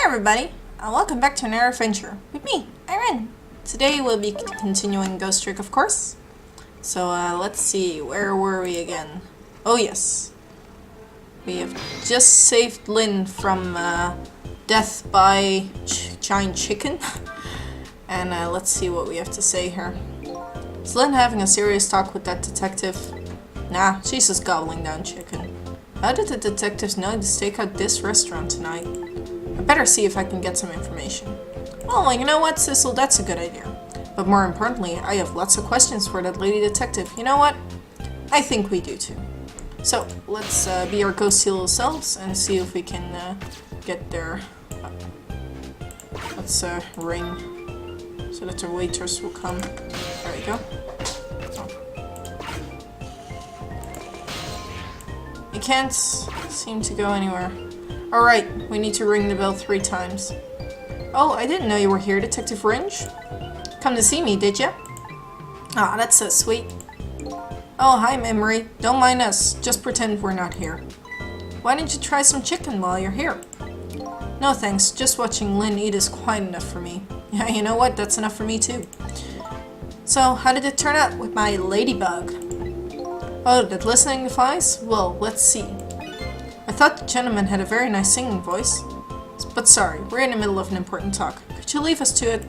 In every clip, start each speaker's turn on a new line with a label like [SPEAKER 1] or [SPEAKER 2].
[SPEAKER 1] everybody, and welcome back to another adventure with me, Ayrenne. Today we'll be continuing Ghost Trick, of course. So let's see, where were we again? Oh yes, we have just saved Lynn from death by giant chicken. And let's see what we have to say here. Is Lynn having a serious talk with that detective? Nah, she's just gobbling down chicken. How did the detectives know to stake out this restaurant tonight? I better see if I can get some information. Well, you know what, Sissel, that's a good idea. But more importantly, I have lots of questions for that lady detective. You know what? I think we do too. So, let's be our ghostly little selves and see if we can get there. Let's ring so that the waiters will come. There we go. It can't seem to go anywhere. Alright, we need to ring the bell 3 times. Oh, I didn't know you were here, Detective Ringe. Come to see me, did ya? Ah, that's so sweet. Oh, hi, Memory. Don't mind us. Just pretend we're not here. Why don't you try some chicken while you're here? No thanks. Just watching Lynn eat is quite enough for me. Yeah, you know what? That's enough for me too. So, how did it turn out with my ladybug? Oh, that listening device? Well, let's see. I thought the gentleman had a very nice singing voice. But sorry, we're in the middle of an important talk. Could you leave us to it?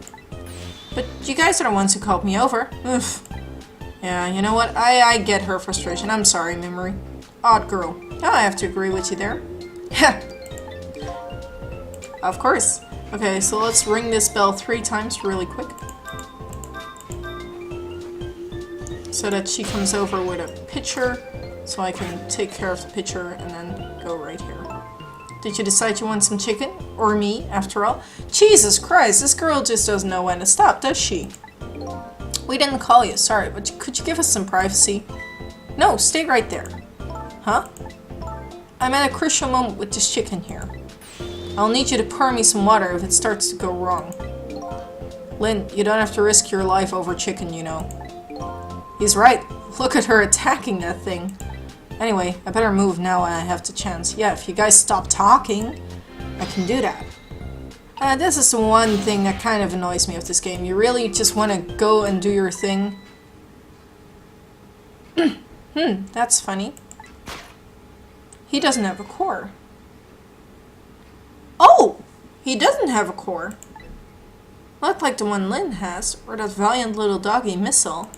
[SPEAKER 1] But you guys are the ones who called me over. Oof. Yeah, you know what? I get her frustration. I'm sorry, Memory. Odd girl. Oh, I have to agree with you there. Heh. Of course. Okay, so let's ring this bell 3 times really quick. So that she comes over with a pitcher, so I can take care of the pitcher and then go right here. Did you decide you want some chicken? Or me, after all? Jesus Christ, this girl just doesn't know when to stop, does she? We didn't call you, sorry, but could you give us some privacy? No, stay right there. Huh? I'm at a crucial moment with this chicken here. I'll need you to pour me some water if it starts to go wrong. Lynn, you don't have to risk your life over chicken, you know. He's right. Look at her attacking that thing. Anyway, I better move now when I have the chance. Yeah, if you guys stop talking, I can do that. This is the one thing that kind of annoys me of this game. You really just want to go and do your thing. That's funny. He doesn't have a core. Oh! He doesn't have a core. Not like the one Lynn has, or that valiant little doggy Missile.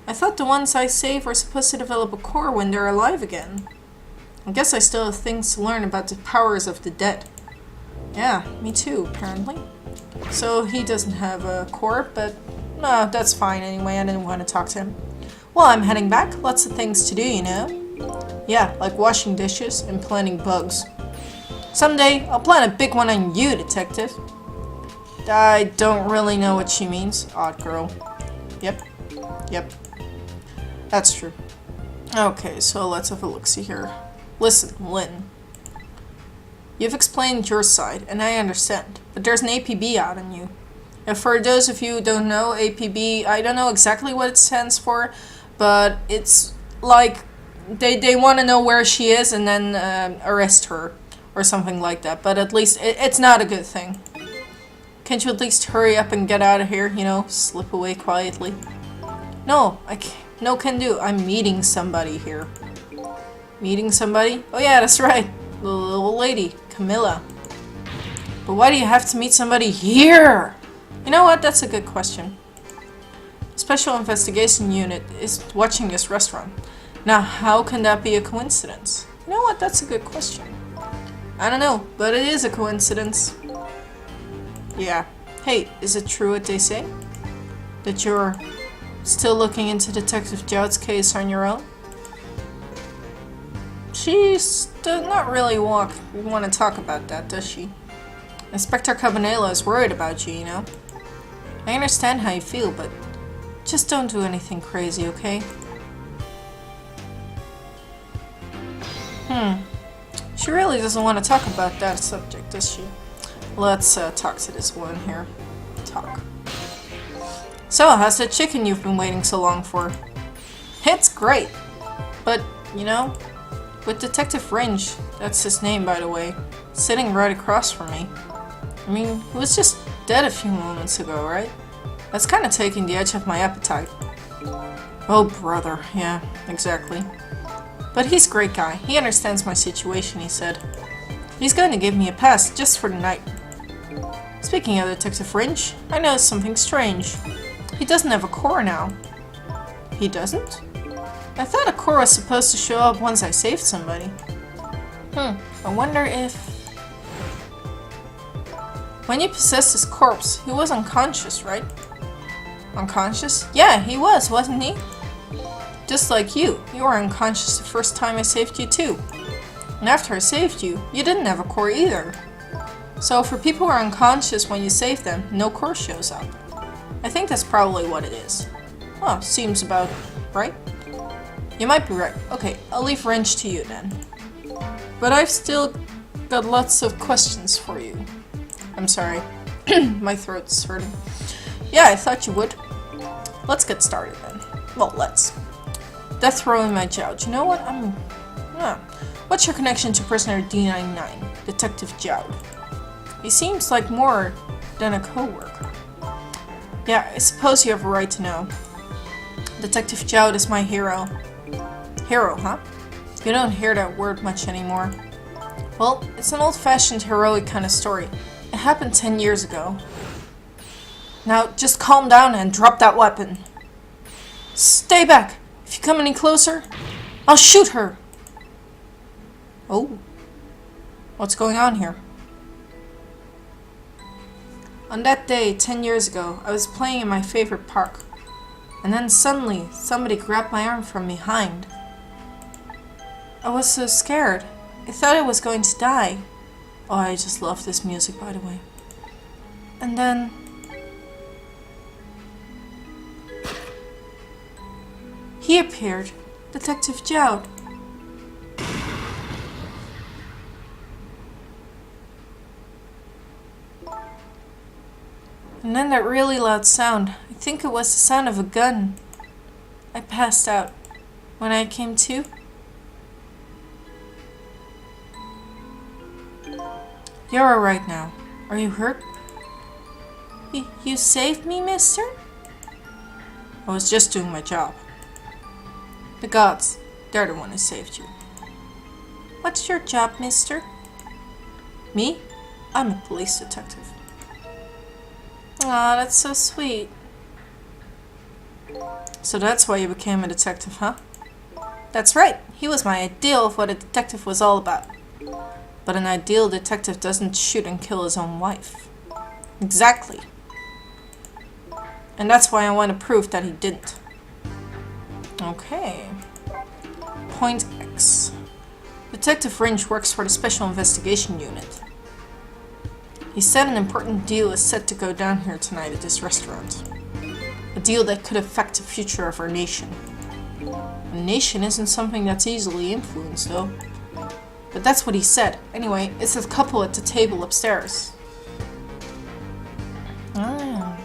[SPEAKER 1] I thought the ones I save were supposed to develop a core when they're alive again. I guess I still have things to learn about the powers of the dead. Yeah, me too, apparently. So he doesn't have a core, but no, that's fine anyway, I didn't want to talk to him. Well, I'm heading back. Lots of things to do, you know? Yeah, like washing dishes and planting bugs. Someday, I'll plant a big one on you, Detective. I don't really know what she means, odd girl. Yep. That's true. Okay, so let's have a look-see here. Listen, Lynn. You've explained your side, and I understand, but there's an APB out on you. And for those of you who don't know, APB, I don't know exactly what it stands for, but it's like they want to know where she is and then arrest her or something like that. But at least it's not a good thing. Can't you at least hurry up and get out of here, you know, slip away quietly? No, I can't. No can do. I'm meeting somebody here. Meeting somebody? Oh yeah, that's right. The little lady, Camilla. But why do you have to meet somebody here? You know what? That's a good question. Special Investigation Unit is watching this restaurant. Now, how can that be a coincidence? You know what? That's a good question. I don't know, but it is a coincidence. Yeah. Hey, is it true what they say? That you're still looking into Detective Jout's case on your own? She's not really want to talk about that, does she? Inspector Cabanela is worried about you, you know? I understand how you feel, but just don't do anything crazy, okay? She really doesn't want to talk about that subject, does she? Let's talk to this one here. Talk. So, how's that chicken you've been waiting so long for? It's great! But, you know, with Detective Ringe, that's his name by the way, sitting right across from me, I mean, he was just dead a few moments ago, right? That's kind of taking the edge off my appetite. Oh, brother. Yeah, exactly. But he's a great guy. He understands my situation, he said. He's going to give me a pass just for the night. Speaking of Detective Fringe, I noticed something strange. He doesn't have a core now. He doesn't? I thought a core was supposed to show up once I saved somebody. I wonder if... When you possessed his corpse, he was unconscious, right? Unconscious? Yeah, he was, wasn't he? Just like you. You were unconscious the first time I saved you too. And after I saved you, you didn't have a core either. So for people who are unconscious when you save them, no core shows up. I think that's probably what it is. Oh, seems about right. You might be right. Okay, I'll leave Wrench to you then. But I've still got lots of questions for you. I'm sorry. My throat's hurting. Yeah, I thought you would. Let's get started then. Well, let's. Death row in my joust. You know what? What's your connection to prisoner D99, Detective Jowd? He seems like more than a co-worker. Yeah, I suppose you have a right to know. Detective Jowd is my hero. Hero, huh? You don't hear that word much anymore. Well, it's an old-fashioned heroic kind of story. It happened 10 years ago. Now, just calm down and drop that weapon. Stay back! If you come any closer, I'll shoot her! Oh. What's going on here? On that day, 10 years ago, I was playing in my favorite park. And then suddenly, somebody grabbed my arm from behind. I was so scared. I thought I was going to die. Oh, I just love this music, by the way. And then... he appeared. Detective Jowd. And then that really loud sound. I think it was the sound of a gun. I passed out. When I came to... You're alright now. Are you hurt? You saved me, mister? I was just doing my job. The gods, they're the one who saved you. What's your job, mister? Me? I'm a police detective. Aw, that's so sweet. So that's why you became a detective, huh? That's right. He was my ideal of what a detective was all about. But an ideal detective doesn't shoot and kill his own wife. Exactly. And that's why I want to prove that he didn't. Okay. Point X. Detective Fringe works for the Special Investigation Unit. He said an important deal is set to go down here tonight at this restaurant. A deal that could affect the future of our nation. A nation isn't something that's easily influenced, though. But that's what he said. Anyway, it's a couple at the table upstairs. Ah.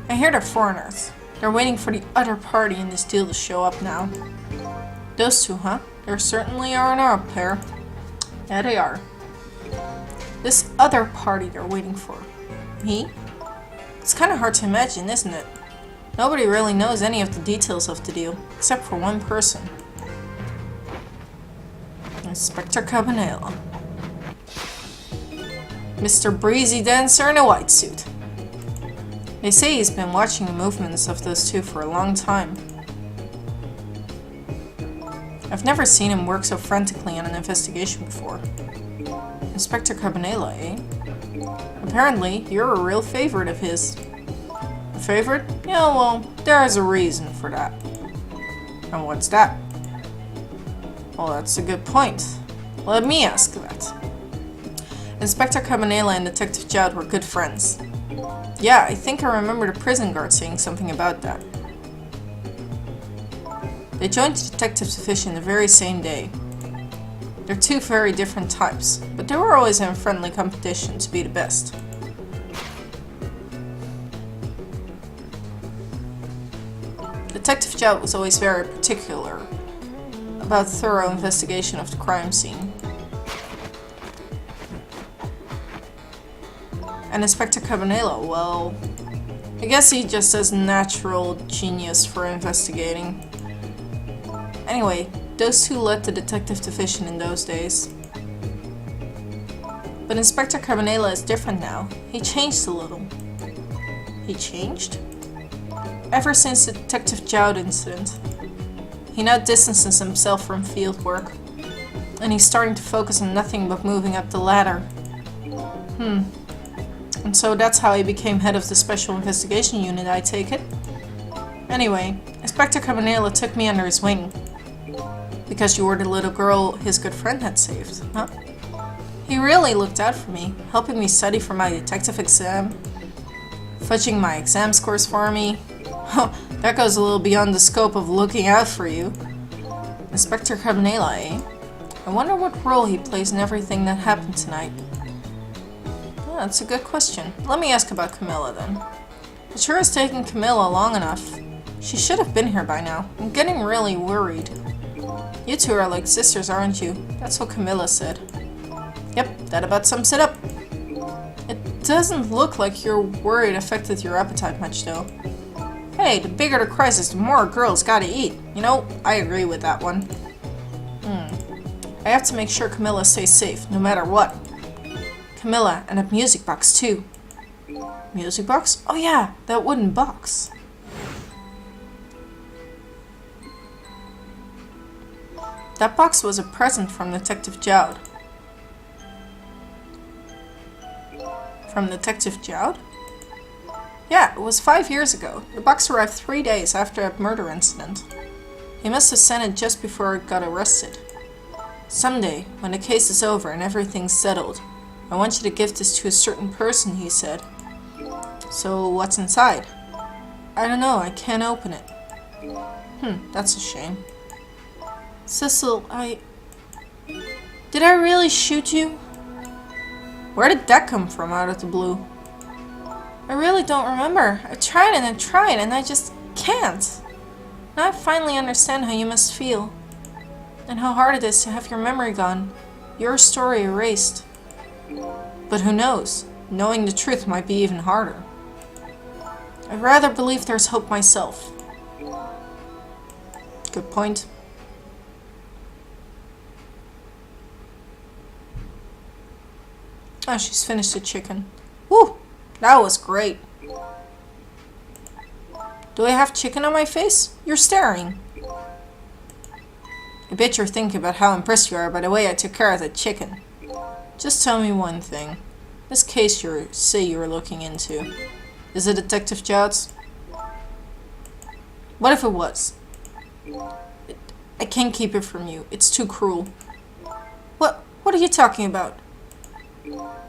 [SPEAKER 1] I hear they're foreigners. They're waiting for the other party in this deal to show up now. Those two, huh? They certainly are an Arab pair. Yeah, they are. This other party they're waiting for. Me? It's kind of hard to imagine, isn't it? Nobody really knows any of the details of the deal, except for one person. Inspector Cabanela. Mr. Breezy Dancer in a white suit. They say he's been watching the movements of those two for a long time. I've never seen him work so frantically on an investigation before. Inspector Cabanela, eh? Apparently, you're a real favorite of his. A favorite? Yeah, well, there's a reason for that. And what's that? Well, that's a good point. Let me ask that. Inspector Cabanela and Detective Jowd were good friends. Yeah, I think I remember the prison guard saying something about that. They joined the detectives division the very same day. They're two very different types, but they were always in friendly competition to be the best. Detective Jowd was always very particular about thorough investigation of the crime scene. And Inspector Cabanela, well, I guess he just has natural genius for investigating. Anyway, those two led the detective division in those days. But Inspector Cabanela is different now. He changed a little. He changed? Ever since the Detective Joud incident. He now distances himself from field work. And he's starting to focus on nothing but moving up the ladder. And so that's how he became head of the Special Investigation Unit, I take it. Anyway, Inspector Cabanela took me under his wing. Because you were the little girl his good friend had saved, huh? He really looked out for me, helping me study for my detective exam, fudging my exam scores for me. That goes a little beyond the scope of looking out for you. Inspector Cabanela, eh? I wonder what role he plays in everything that happened tonight. That's a good question. Let me ask about Camilla then. It sure has taken Camilla long enough. She should have been here by now. I'm getting really worried. You two are like sisters, aren't you? That's what Camilla said. Yep, that about sums it up. It doesn't look like your worry affected your appetite much though. Hey, the bigger the crisis, the more girls gotta eat. You know, I agree with that one. I have to make sure Camilla stays safe, no matter what. Camilla, and a music box too. Music box? Oh yeah, that wooden box. That box was a present from Detective Joud. From Detective Joud? Yeah, it was 5 years ago. The box arrived 3 days after that murder incident. He must have sent it just before he got arrested. Someday, when the case is over and everything's settled, I want you to give this to a certain person, he said. So, what's inside? I don't know, I can't open it. That's a shame. Cecil, Did I really shoot you? Where did that come from out of the blue? I really don't remember. I tried and I just can't. Now I finally understand how you must feel. And how hard it is to have your memory gone. Your story erased. But who knows? Knowing the truth might be even harder. I'd rather believe there's hope myself. Good point. Oh, she's finished the chicken. Woo! That was great. Do I have chicken on my face? You're staring. I bet you're thinking about how impressed you are by the way I took care of the chicken. Just tell me one thing. This case you say you're looking into, is it Detective Joud's? What if it was? I can't keep it from you. It's too cruel. What are you talking about?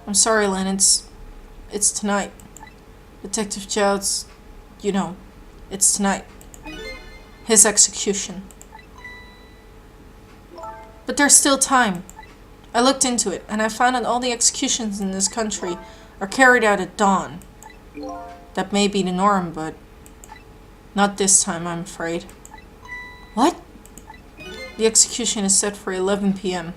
[SPEAKER 1] I'm sorry, Len. It's tonight. Detective Joud's, you know, it's tonight. His execution. But there's still time. I looked into it, and I found that all the executions in this country are carried out at dawn. That may be the norm, but not this time, I'm afraid. What? The execution is set for 11 p.m.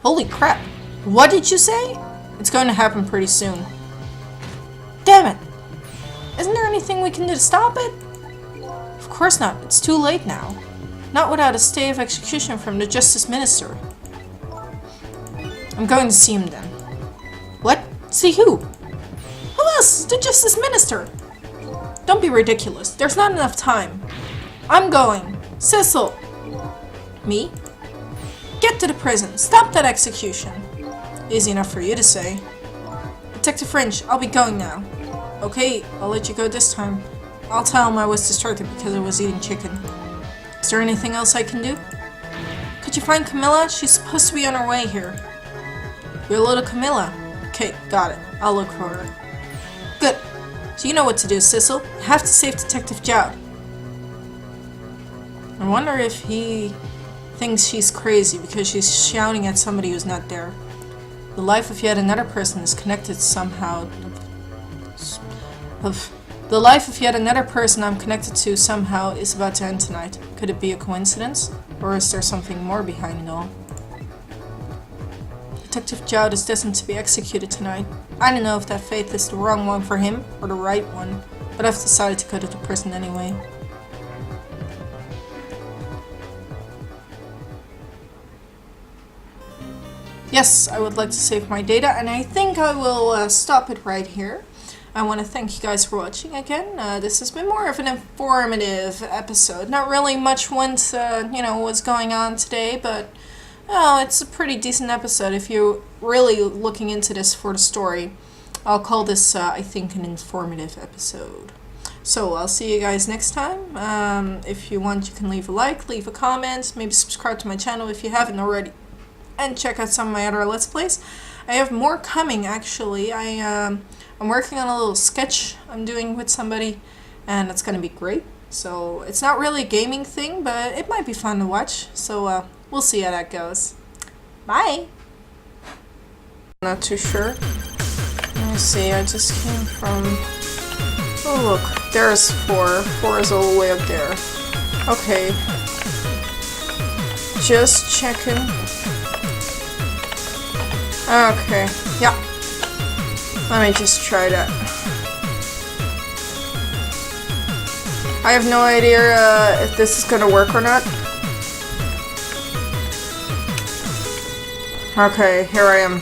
[SPEAKER 1] Holy crap! What did you say? It's going to happen pretty soon. Damn it! Isn't there anything we can do to stop it? Of course not. It's too late now. Not without a stay of execution from the Justice Minister. I'm going to see him then. What? See who? Who else? The Justice Minister! Don't be ridiculous. There's not enough time. I'm going. Cecil! Me? Get to the prison. Stop that execution. Easy enough for you to say. Detective French, I'll be going now. Okay, I'll let you go this time. I'll tell him I was distracted because I was eating chicken. Is there anything else I can do? Could you find Camilla? She's supposed to be on her way here. Your little Camilla. Okay, got it. I'll look for her. Good. So you know what to do, Cecil. You have to save Detective Joud. I wonder if he thinks she's crazy because she's shouting at somebody who's not there. The life of yet another person is connected somehow. The life of yet another person I'm connected to somehow is about to end tonight. Could it be a coincidence? Or is there something more behind it all? Detective Jowd is destined to be executed tonight. I don't know if that faith is the wrong one for him or the right one, but I've decided to go to the prison anyway. Yes, I would like to save my data, and I think I will stop it right here. I want to thank you guys for watching again. This has been more of an informative episode. Not really much what's going on today, but it's a pretty decent episode if you're really looking into this for the story. I'll call this, I think, an informative episode. So I'll see you guys next time. If you want, you can leave a like, leave a comment, maybe subscribe to my channel if you haven't already, and check out some of my other Let's Plays. I have more coming, actually. I'm working on a little sketch I'm doing with somebody, and it's gonna be great. So it's not really a gaming thing, but it might be fun to watch. So we'll see how that goes. Bye! Not too sure. Let me see, I just came from... Oh look, there's 4. 4 is all the way up there. Okay. Just checking. Okay, yeah. Let me just try that. I have no idea if this is gonna work or not. Okay, here I am.